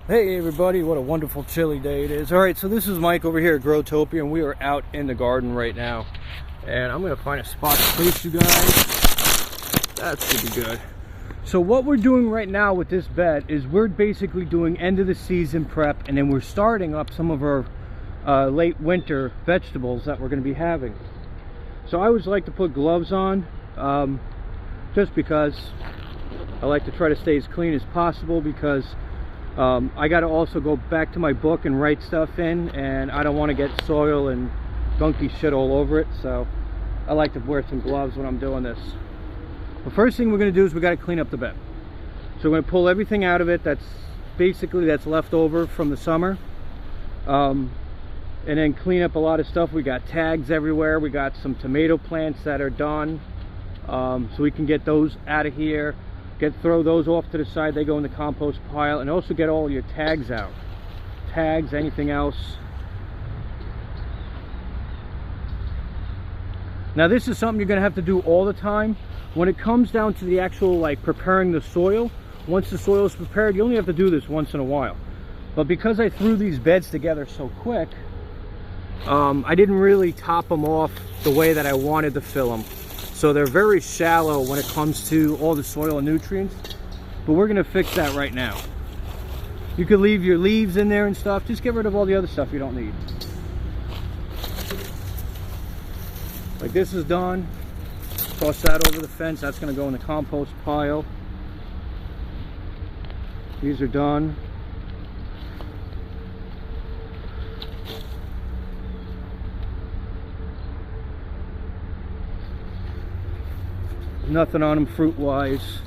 Hey everybody, what a wonderful chilly day it is. Alright, so this is Mike over here at Growtopia, and we are out in the garden right now. And I'm going to find a spot to place you guys. That should be good. So what we're doing right now with this bed is we're basically doing end of the season prep, and then we're starting up some of our late winter vegetables that we're going to be having. So I always like to put gloves on, just because I like to try to stay as clean as possible, because I got to also go back to my book and write stuff in, and I don't want to get soil and gunky shit all over it, so I like to wear some gloves when I'm doing this. The first thing we're going to do is we got to clean up the bed. So we're going to pull everything out of it that's left over from the summer, and then clean up a lot of stuff. We got tags everywhere. We got some tomato plants that are done, so we can get those out of here. Throw those off to the side. They go in the compost pile. And also get all your tags out. Tags, anything else. Now this is something you're going to have to do all the time. When it comes down to the actual preparing the soil, once the soil is prepared, you only have to do this once in a while. But because I threw these beds together so quick, I didn't really top them off the way that I wanted to fill them. So they're very shallow when it comes to all the soil and nutrients, but we're going to fix that right now. You could leave your leaves in there and stuff. Just get rid of all the other stuff you don't need. Like this is done. Toss that over the fence. That's going to go in the compost pile. These are done. Nothing on them fruit wise.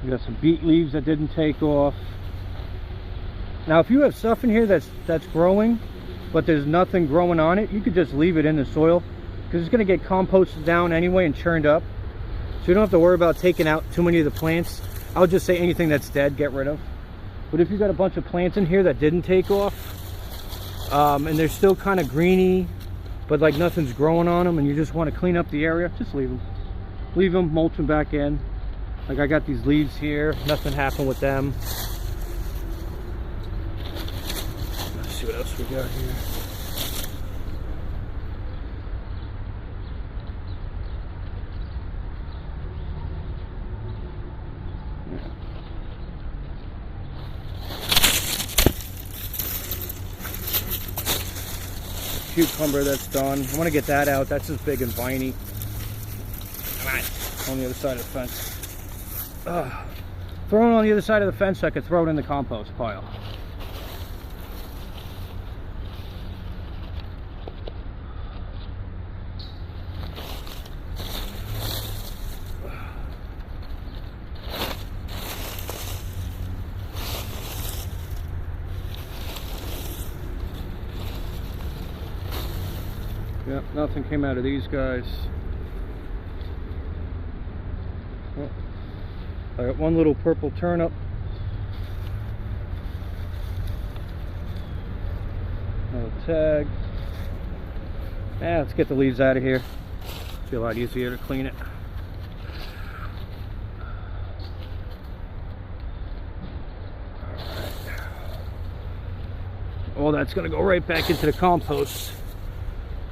We got some beet leaves that didn't take off. Now if you have stuff in here that's growing but there's nothing growing on it, you could just leave it in the soil, because it's going to get composted down anyway and churned up, so you don't have to worry about taking out too many of the plants. I would just say anything that's dead, get rid of. But if you've got a bunch of plants in here that didn't take off, and they're still kind of greeny, but like nothing's growing on them, and you just want to clean up the area, just leave them. Leave them, mulch them back in. Like I got these leaves here, nothing happened with them. Let's see what else we got here. Cucumber that's done. I want to get that out. That's just big and viney. Come on. On the other side of the fence. Throw it on the other side of the fence so I could throw it in the compost pile. Yep, nothing came out of these guys. Oh, I got one little purple turnip. Another tag. Let's get the leaves out of here. It'll be a lot easier to clean it. All that's going to go right back into the compost.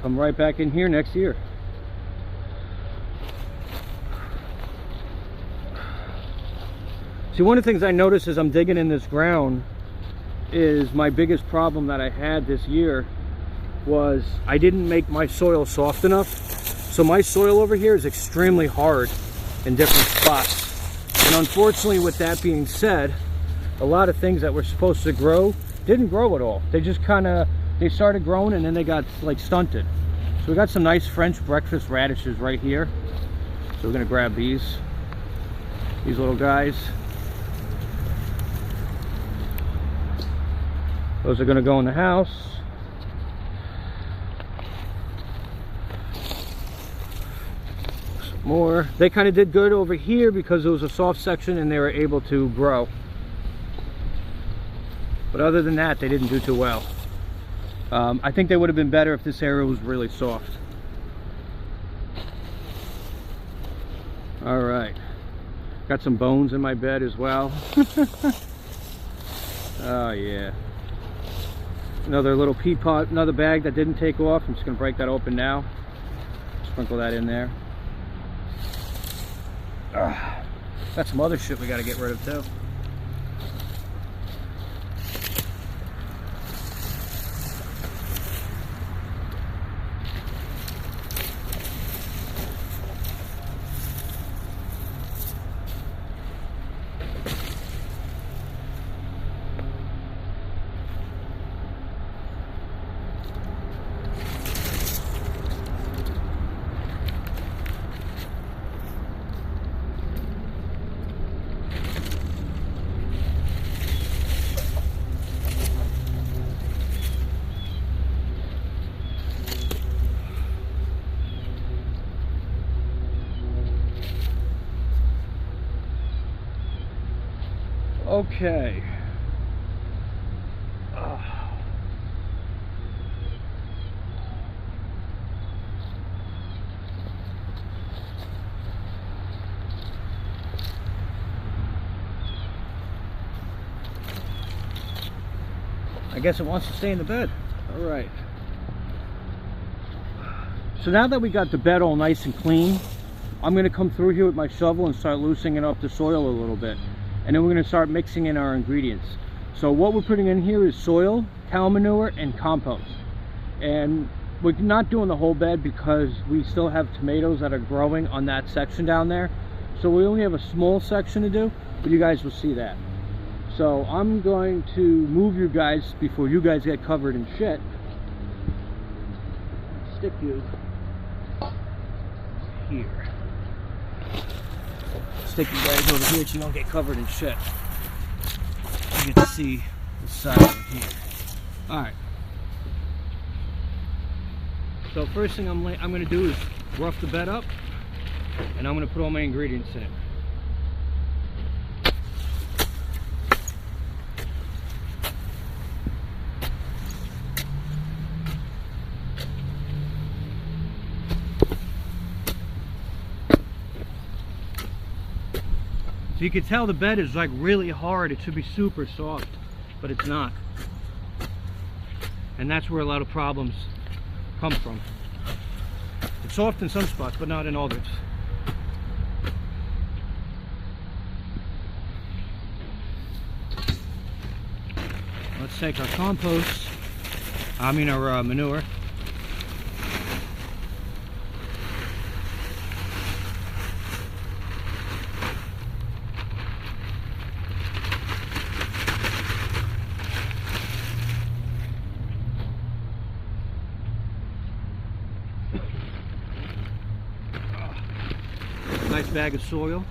Come right back in here next year. See, one of the things I noticed as I'm digging in this ground is my biggest problem that I had this year was I didn't make my soil soft enough. So my soil over here is extremely hard in different spots. And unfortunately, with that being said, a lot of things that were supposed to grow didn't grow at all. They just they started growing and then they got like stunted. So we got some nice French breakfast radishes right here. So we're gonna grab these little guys. Those are gonna go in the house. Some more. They kind of did good over here because it was a soft section and they were able to grow. But other than that, they didn't do too well. I think they would have been better if this area was really soft. All right. Got some bones in my bed as well. Oh yeah. Another little pea pot, another bag that didn't take off. I'm just gonna break that open now. Sprinkle that in there. Got some other shit we gotta get rid of too. Okay. I guess it wants to stay in the bed. All right. So now that we got the bed all nice and clean, I'm going to come through here with my shovel and start loosening up the soil a little bit. And then we're going to start mixing in our ingredients. So what we're putting in here is soil, cow manure, and compost. And we're not doing the whole bed because we still have tomatoes that are growing on that section down there. So we only have a small section to do, but you guys will see that. So I'm going to move you guys before you guys get covered in shit. Stick you here. Stick you guys over here so you don't get covered in shit. You get to see the side of here. Alright. So first thing I'm going to do is rough the bed up, and I'm going to put all my ingredients in. So you can tell the bed is like really hard. It should be super soft, but it's not. And that's where a lot of problems come from. It's soft in some spots, but not in others. Let's take our compost, our manure. Nice bag of soil.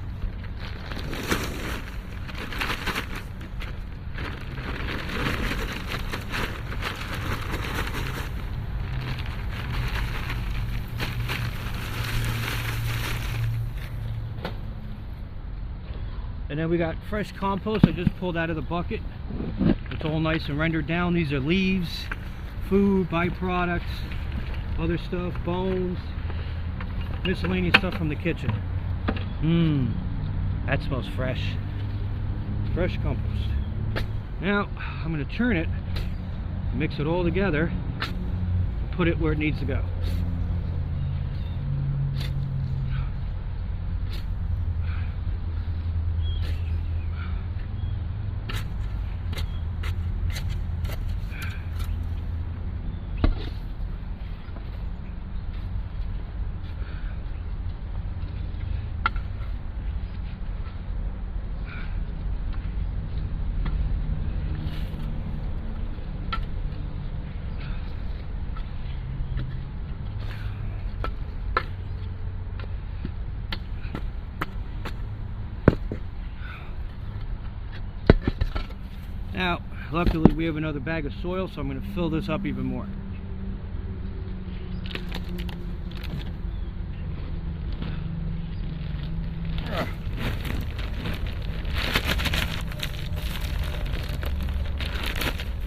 And then we got fresh compost I just pulled out of the bucket. It's all nice and rendered down. These are leaves, food, byproducts, other stuff, bones, miscellaneous stuff from the kitchen. That smells fresh. Fresh compost. Now I'm going to turn it, mix it all together, put it where it needs to go. Now, luckily we have another bag of soil, so I'm going to fill this up even more.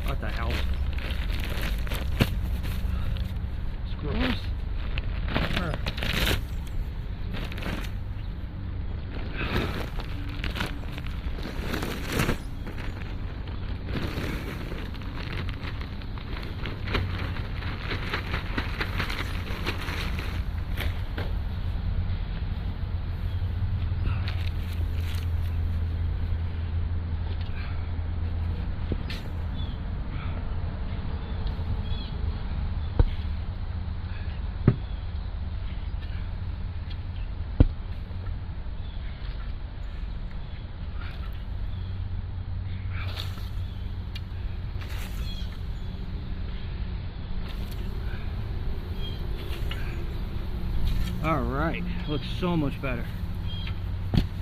What the hell? It's gross. All right, looks so much better.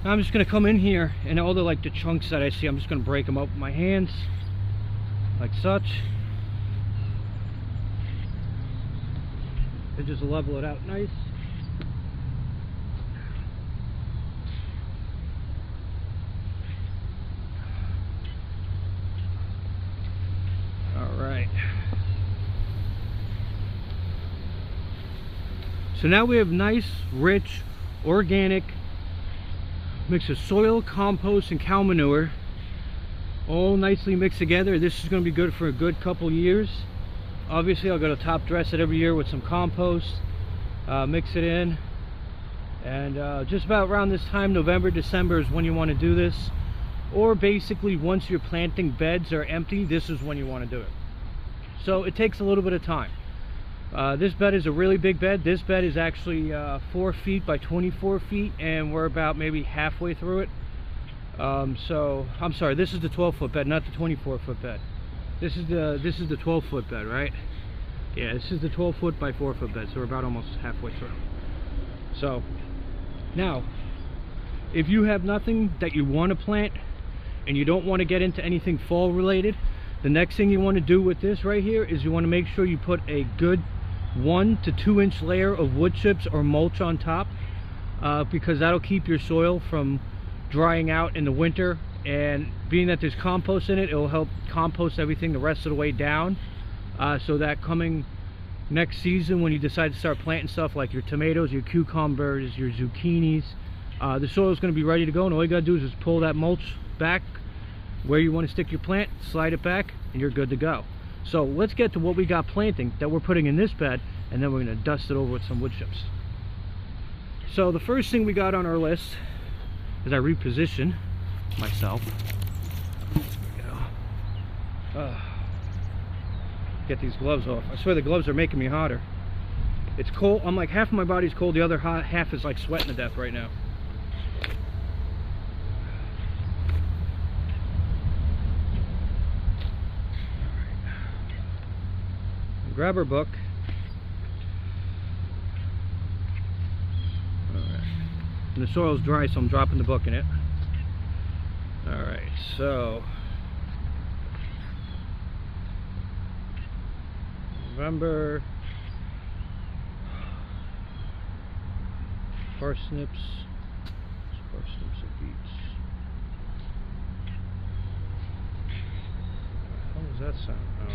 Now I'm just gonna come in here and all the the chunks that I see, I'm just gonna break them up with my hands, like such. And just level it out nice. All right. So now we have nice, rich, organic mix of soil, compost, and cow manure, all nicely mixed together. This is going to be good for a good couple years. Obviously, I'll go to top dress it every year with some compost, mix it in, and just about around this time, November, December, is when you want to do this. Or basically, once your planting beds are empty, this is when you want to do it. So it takes a little bit of time. This bed is a really big bed. This bed is actually 4 feet by 24 feet, and we're about maybe halfway through it. So I'm sorry, this is the 12-foot bed, not the 24-foot bed. This is the 12-foot bed, right? Yeah, this is the 12-foot by 4-foot bed, so we're about almost halfway through. So now, if you have nothing that you want to plant and you don't want to get into anything fall related, the next thing you want to do with this right here is you want to make sure you put a good 1 to 2 inch layer of wood chips or mulch on top, because that'll keep your soil from drying out in the winter, and being that there's compost in it, it'll help compost everything the rest of the way down, so that coming next season when you decide to start planting stuff like your tomatoes, your cucumbers, your zucchinis, the soil is going to be ready to go, and all you got to do is just pull that mulch back where you want to stick your plant, slide it back, and you're good to go. So let's get to what we got planting that we're putting in this bed, and then we're going to dust it over with some wood chips. So the first thing we got on our list, as I reposition myself, there we go. Get these gloves off. I swear the gloves are making me hotter. It's cold. I'm like, half of my body's cold, the other half is like sweating to death right now. Grab our book. Alright. And the soil's dry, so I'm dropping the book in it. Alright, so November, parsnips and beets. How does that sound? Oh.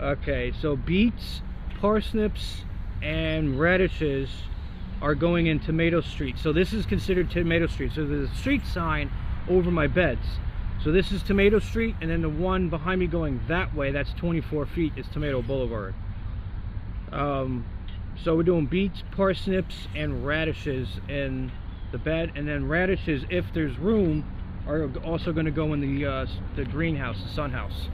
Okay, so beets, parsnips, and radishes are going in Tomato Street. So this is considered Tomato Street. So there's a street sign over my beds. So this is Tomato Street, and then the one behind me going that way, that's 24 feet, is Tomato Boulevard. So we're doing beets, parsnips, and radishes in the bed, and then radishes, if there's room, are also going to go in the greenhouse, the sun house.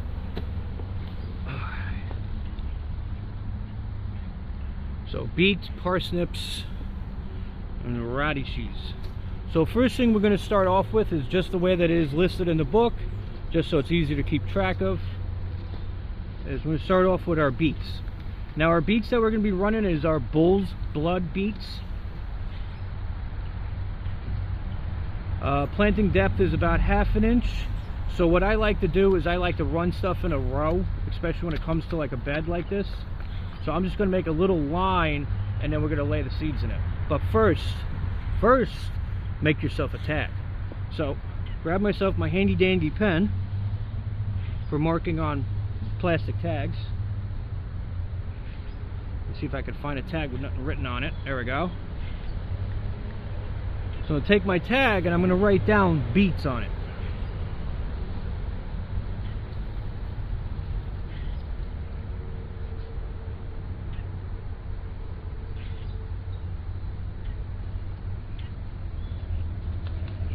So beets, parsnips, and radishes. So first thing we're going to start off with is just the way that it is listed in the book, just so it's easy to keep track of. Is we're going to start off with our beets. Now our beets that we're going to be running is our bull's blood beets. Planting depth is about 1/2 inch. So what I like to do is I like to run stuff in a row, especially when it comes to like a bed like this. So I'm just going to make a little line, and then we're going to lay the seeds in it. But first, make yourself a tag. So grab myself my handy dandy pen for marking on plastic tags. Let's see if I can find a tag with nothing written on it. There we go. So I'll take my tag and I'm going to write down beets on it.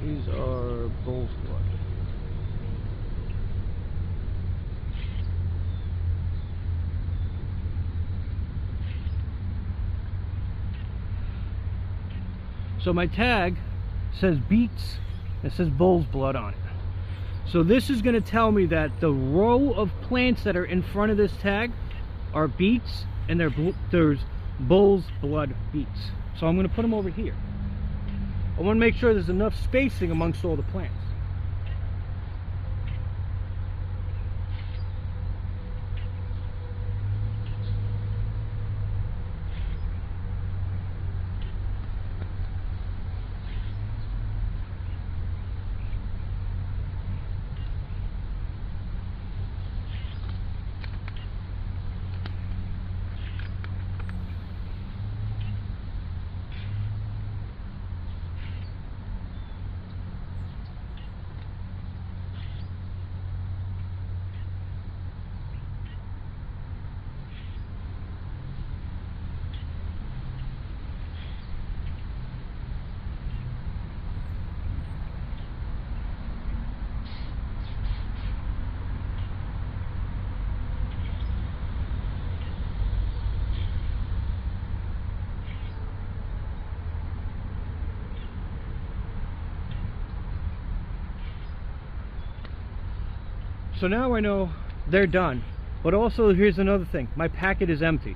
These are bull's blood. So my tag says beets, it says bull's blood on it. So this is going to tell me that the row of plants that are in front of this tag are beets, and there's bull's blood beets. So I'm going to put them over here. I want to make sure there's enough spacing amongst all the plants. So now I know they're done, but also here's another thing, my packet is empty.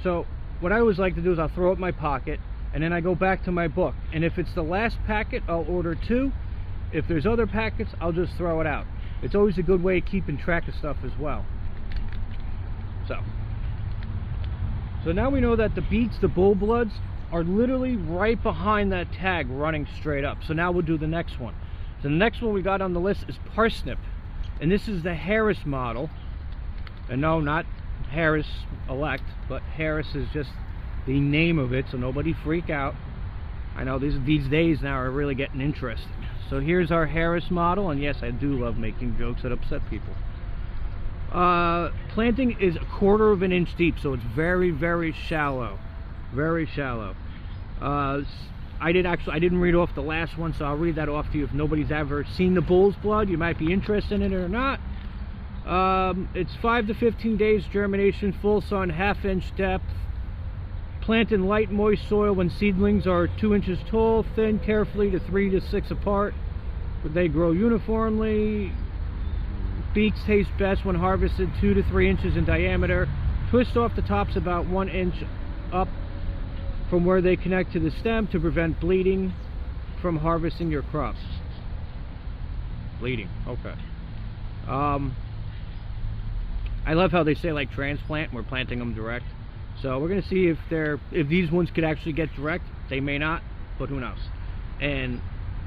So what I always like to do is I'll throw it in my pocket and then I go back to my book, and if it's the last packet I'll order 2. If there's other packets I'll just throw it out. It's always a good way of keeping track of stuff as well. So now we know that the beets, the bull bloods, are literally right behind that tag running straight up. So now we'll do the next one. So the next one we got on the list is parsnip. And this is the Harris model. And no, not Harris Elect, but Harris is just the name of it, so nobody freak out. I know these days now are really getting interesting. So here's our Harris model, and yes, I do love making jokes that upset people. Planting is 1/4 of an inch deep, so it's very, very shallow. Very shallow. I didn't read off the last one, so I'll read that off to you. If nobody's ever seen the bull's blood, you might be interested in it or not. It's 5 to 15 days germination, full sun, 1/2 inch depth. Plant in light, moist soil when seedlings are 2 inches tall. Thin carefully to 3 to 6 apart. But they grow uniformly. Beets taste best when harvested 2 to 3 inches in diameter. Twist off the tops about 1 inch up from where they connect to the stem to prevent bleeding from harvesting your crops. Bleeding, okay. I love how they say like transplant, we're planting them direct. So we're gonna see if these ones could actually get direct. They may not, but who knows. And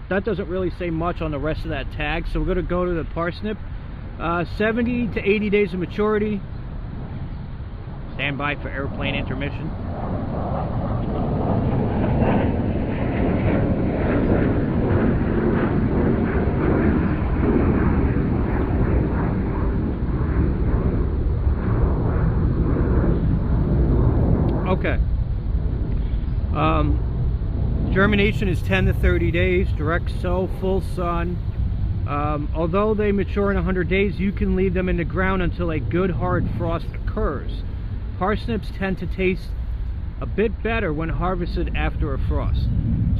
that doesn't really say much on the rest of that tag, so we're gonna go to the parsnip. 70 to 80 days of maturity. Stand by for airplane intermission. Okay. Germination is 10 to 30 days, direct sow, full sun. Although they mature in 100 days, you can leave them in the ground until a good hard frost occurs. Parsnips tend to taste a bit better when harvested after a frost.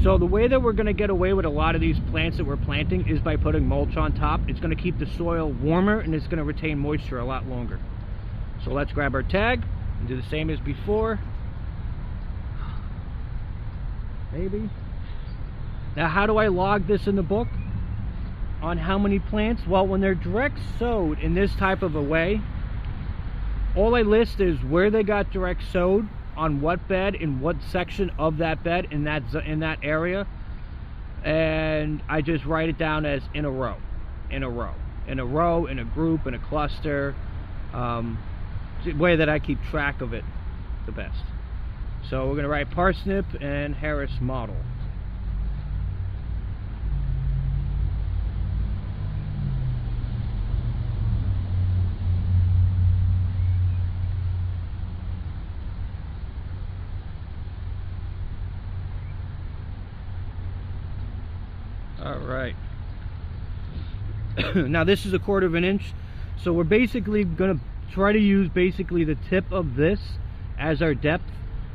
So the way that we're going to get away with a lot of these plants that we're planting is by putting mulch on top. It's going to keep the soil warmer and it's going to retain moisture a lot longer. So let's grab our tag and do the same as before. Maybe. Now how do I log this in the book? On how many plants? Well, when they're direct sowed in this type of a way, all I list is where they got direct sowed, on what bed, in what section of that bed, in that area, and I just write it down as in a row, in a row, in a row, in a group, in a cluster, the way that I keep track of it the best. So we're going to write parsnip and Harris model. All right. Now this is 1/4 of an inch, so we're basically going to try to use basically the tip of this as our depth,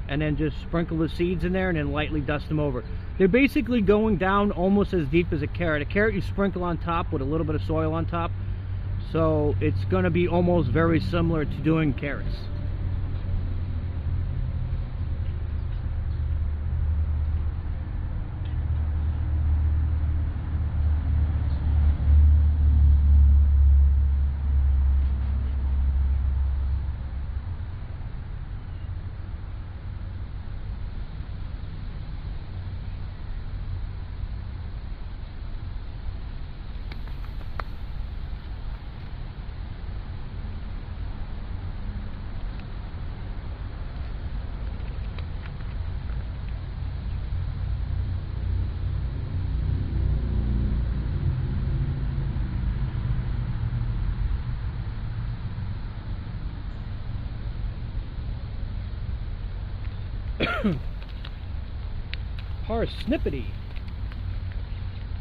and then just sprinkle the seeds in there and then lightly dust them over. They're basically going down almost as deep as a carrot. A carrot you sprinkle on top with a little bit of soil on top, so it's going to be almost very similar to doing carrots. Parsnippity.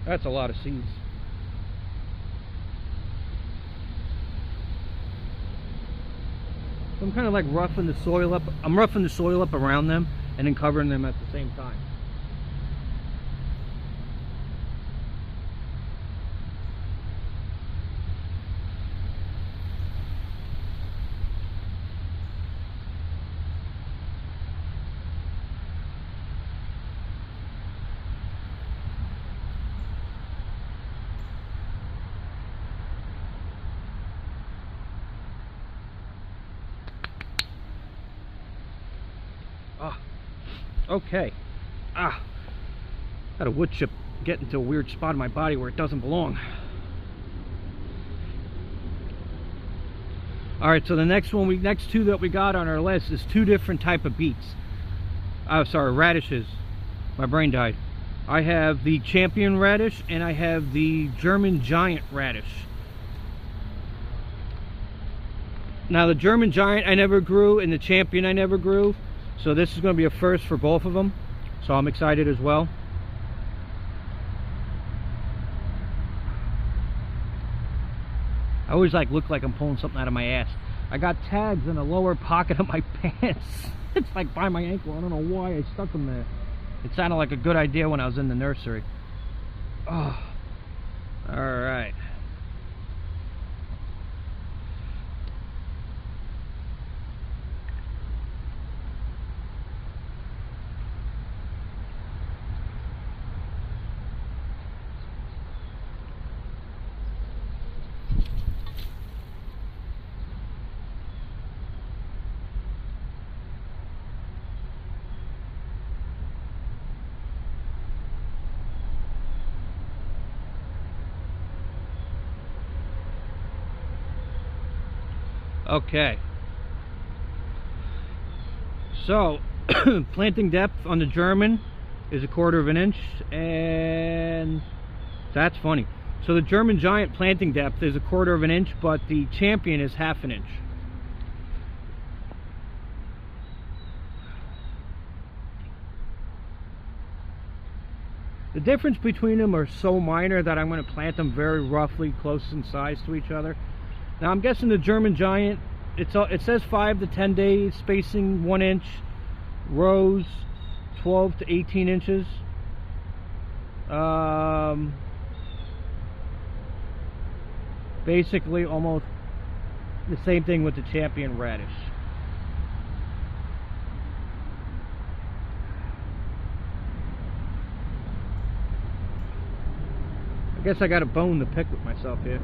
That's a lot of seeds. So I'm kind of like roughing the soil up. I'm roughing the soil up around them and then covering them at the same time. Okay. Got a wood chip getting into a weird spot in my body where it doesn't belong. Alright, so the next two that we got on our list is two different type of beets. Oh, sorry, radishes. My brain died. I have the Champion radish and I have the German Giant radish. Now the German Giant I never grew and the Champion I never grew. So this is going to be a first for both of them. So I'm excited as well. I always look like I'm pulling something out of my ass. I got tags in the lower pocket of my pants. It's like by my ankle. I don't know why I stuck them there. It sounded like a good idea when I was in the nursery. Oh, all right. Okay, so planting depth on the German is 1/4 of an inch, and that's funny. So the German Giant planting depth is 1/4 of an inch, but the Champion is 1/2 an inch. The difference between them are so minor that I'm going to plant them very roughly close in size to each other. Now I'm guessing the German Giant, it says 5 to 10 days, spacing 1 inch, rows 12 to 18 inches. Basically almost the same thing with the Champion radish. I guess I got a bone to pick with myself here.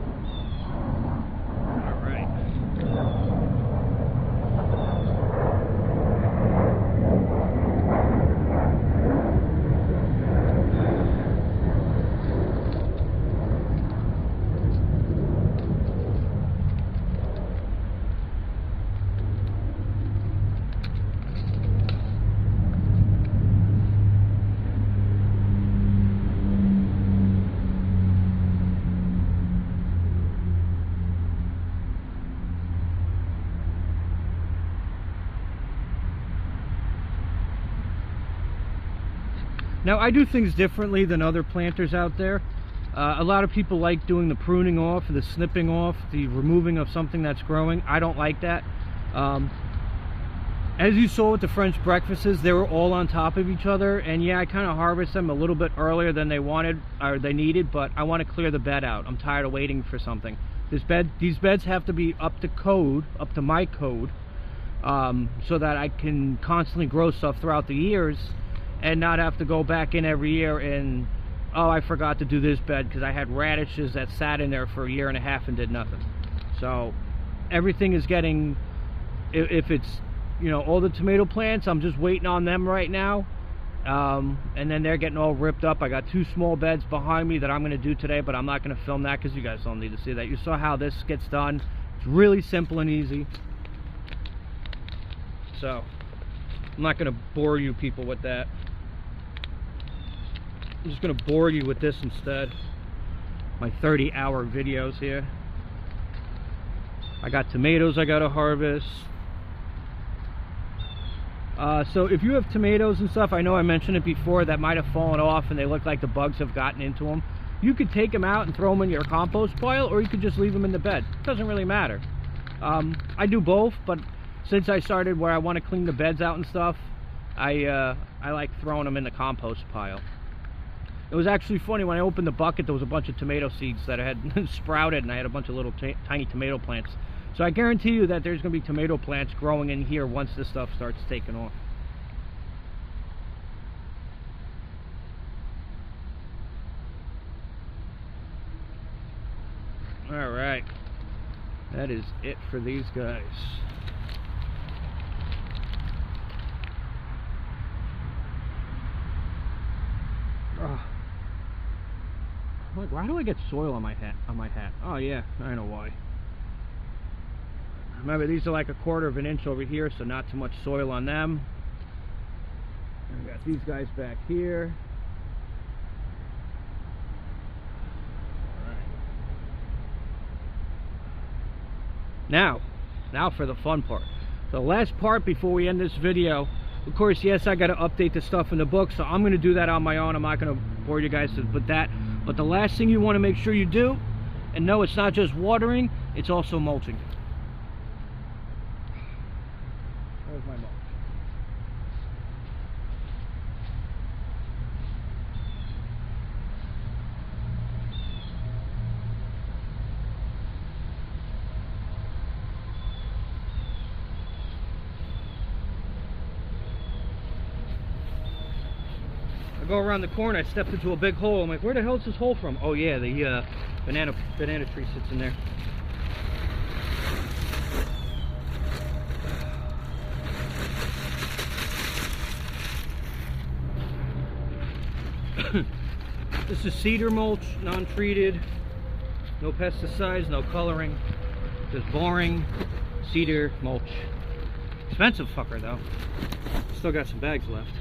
Now I do things differently than other planters out there. A lot of people like doing the pruning off, the snipping off, the removing of something that's growing. I don't like that. As you saw with the French breakfasts, they were all on top of each other, and yeah, I kind of harvest them a little bit earlier than they wanted or they needed, but I want to clear the bed out. I'm tired of waiting for something. These beds have to be up to code, up to my code, so that I can constantly grow stuff throughout the years and not have to go back in every year and, oh, I forgot to do this bed because I had radishes that sat in there for 1.5 years and did nothing. So everything is getting, if it's, you know, all the tomato plants, I'm just waiting on them right now, and then they're getting all ripped up. I got 2 small beds behind me that I'm going to do today, but I'm not going to film that because you guys don't need to see that. You saw how this gets done. It's really simple and easy. So I'm not going to bore you people with that. I'm just going to bore you with this instead. My 30-hour videos here. I got tomatoes I got to harvest. So if you have tomatoes and stuff, I know I mentioned it before, that might have fallen off and they look like the bugs have gotten into them. You could take them out and throw them in your compost pile, or you could just leave them in the bed. It doesn't really matter. I do both, but since I started where I want to clean the beds out and stuff, I like throwing them in the compost pile. It was actually funny, when I opened the bucket, there was a bunch of tomato seeds that I had sprouted, and I had a bunch of little tiny tomato plants. So I guarantee you that there's going to be tomato plants growing in here once this stuff starts taking off. Alright, that is it for these guys. Like, why do I get soil on my hat? Oh yeah, I know why. Remember, these are like 1/4 inch over here, so not too much soil on them. And we got these guys back here. All right. Now for the fun part. The last part before we end this video. Of course, yes, I got to update the stuff in the book, so I'm going to do that on my own. I'm not going to bore you guys with that. But the last thing you want to make sure you do, and no, it's not just watering, it's also mulching. There's my mulch. I go around the corner, I stepped into a big hole. I'm like, where the hell is this hole from? Oh yeah, the banana tree sits in there. This is cedar mulch, non-treated, no pesticides, no coloring, just boring cedar mulch. Expensive fucker though. Still got some bags left.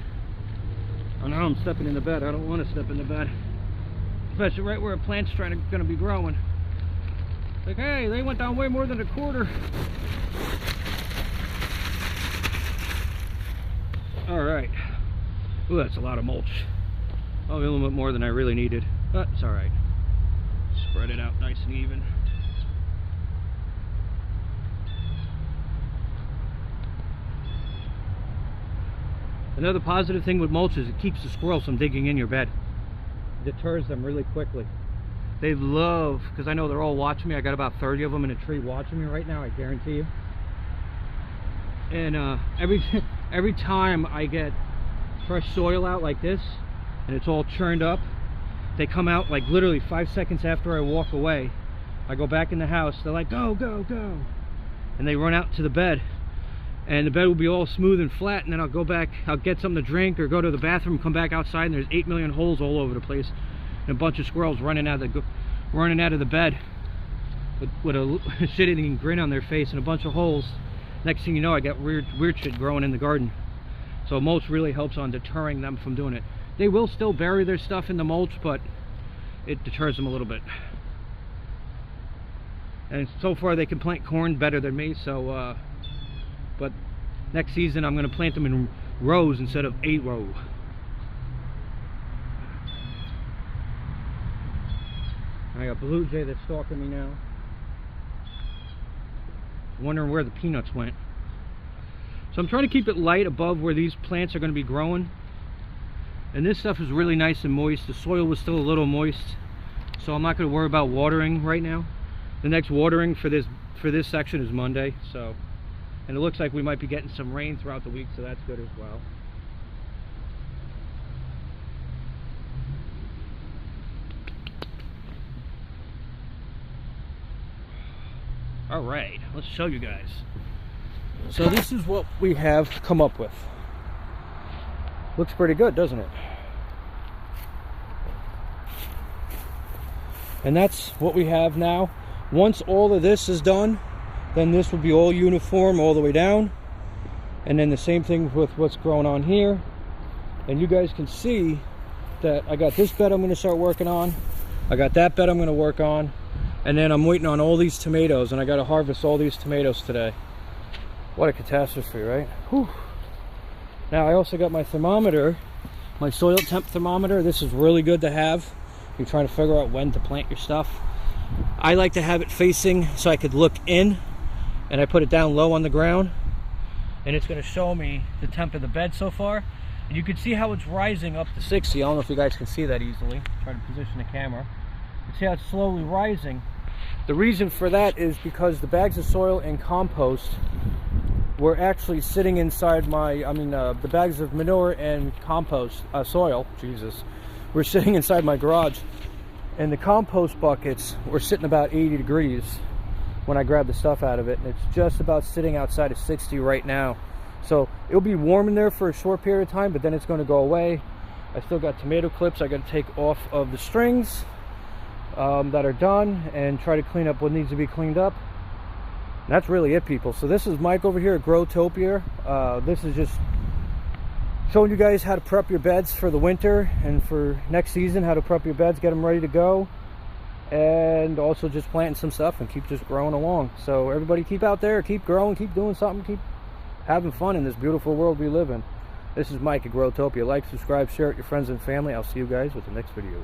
Oh, now I'm stepping in the bed. I don't want to step in the bed, especially right where a plant's going to be growing. Like, hey, they went down way more than 1/4. All right. Ooh, that's a lot of mulch. Oh, a little bit more than I really needed, but it's all right. Spread it out nice and even. Another positive thing with mulch is it keeps the squirrels from digging in your bed. It deters them really quickly. They love, because I know they're all watching me. I got about 30 of them in a tree watching me right now, I guarantee you. And every time I get fresh soil out like this, and it's all churned up, they come out like literally 5 seconds after I walk away. I go back in the house, they're like, go, go, go. And they run out to the bed. And the bed will be all smooth and flat, and then I'll go back, I'll get something to drink or go to the bathroom, come back outside, and there's 8 million holes all over the place, and a bunch of squirrels running out of the bed with a shit-eating grin on their face and a bunch of holes. Next thing you know, I got weird shit growing in the garden. So mulch really helps on deterring them from doing it. They will still bury their stuff in the mulch, but it deters them a little bit. And so far they can plant corn better than me, so but next season I'm going to plant them in rows instead of 8 row. I got blue jay that's stalking me now. Wondering where the peanuts went. So I'm trying to keep it light above where these plants are going to be growing. And this stuff is really nice and moist. The soil was still a little moist, so I'm not going to worry about watering right now. The next watering for this section is Monday, so. And it looks like we might be getting some rain throughout the week, so that's good as well. All right, let's show you guys. So this is what we have come up with. Looks pretty good, doesn't it? And that's what we have now. Once all of this is done, then this will be all uniform all the way down. And then the same thing with what's growing on here. And you guys can see that I got this bed I'm going to start working on. I got that bed I'm going to work on. And then I'm waiting on all these tomatoes, and I got to harvest all these tomatoes today. What a catastrophe, right? Whew. Now I also got my thermometer, my soil temp thermometer. This is really good to have if you're trying to figure out when to plant your stuff. I like to have it facing so I could look in, and I put it down low on the ground, and it's going to show me the temp of the bed so far. And you can see how it's rising up to 60. I don't know if you guys can see that easily. Try to position the camera. You see how it's slowly rising. The reason for that is because the bags of soil and compost were actually sitting inside my, the bags of manure and compost, soil, Jesus, were sitting inside my garage. And the compost buckets were sitting about 80 degrees when I grabbed the stuff out of it. And it's just about sitting outside of 60 right now. So it'll be warm in there for a short period of time, but then it's going to go away. I still got tomato clips I got to take off of the strings that are done, and try to clean up what needs to be cleaned up. And that's really it, people. So this is Mike over here at Growtopia. This is just showing you guys how to prep your beds for the winter, and for next season, how to prep your beds, get them ready to go, and also just planting some stuff and keep just growing along. So everybody keep out there, keep growing, keep doing something, keep having fun in this beautiful world we live in. This is Mike at Growtopia. Like, subscribe, share it with your friends and family. I'll see you guys with the next video.